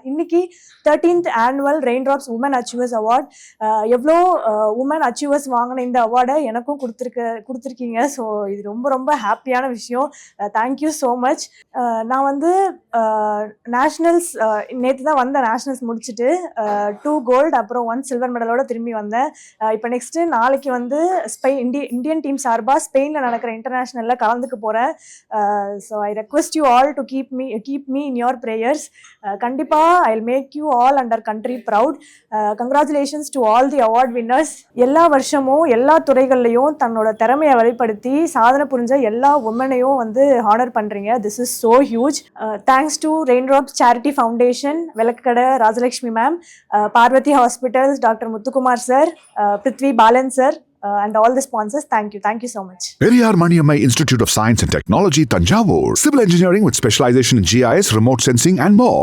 இன்னைக்கு 13th annual Rain Drops women achievers award. எவ்வளோ women achievers வாங்கின இந்த அவார்டை எனக்கும் கொடுத்துருக்கீங்க. ஸோ இது ரொம்ப ரொம்ப ஹாப்பியான விஷயம். Thank you so much. நான் வந்து நேஷ்னல்ஸ் நேற்று தான் வந்தேன். நேஷ்னல்ஸ் முடிச்சுட்டு 2 கோல்டு அப்புறம் 1 சில்வர் மெடலோட திரும்பி வந்தேன். இப்போ நெக்ஸ்ட்டு நாளைக்கு வந்து இந்தியன் டீம் சார்பாக ஸ்பெயினில் நடக்கிற இன்டர்நேஷ்னலில் கலந்துக்க போகிறேன். So I request you all to keep me in your prayers. கண்டிப்பாக I will make you all and our country proud. Congratulations to all the award winners. எல்லா வருஷமும் எல்லா துறைகள்லையும் தன்னோட திறமையை வெளிப்படுத்தி சாதனை புரிஞ்ச எல்லா உமனையும் வந்து ஹானர் பண்ணுறீங்க. This is so huge. Thanks to rain drops charity foundation, Vilakkadai Rajalakshmi ma'am, Parvathi hospitals, doctor Muthukumar sir, Prithvi Balan sir, and all the sponsors. Thank you so much. Periyar Maniammai Institute of Science and Technology, Tanjavur. Civil engineering with specialization in GIS, remote sensing and more.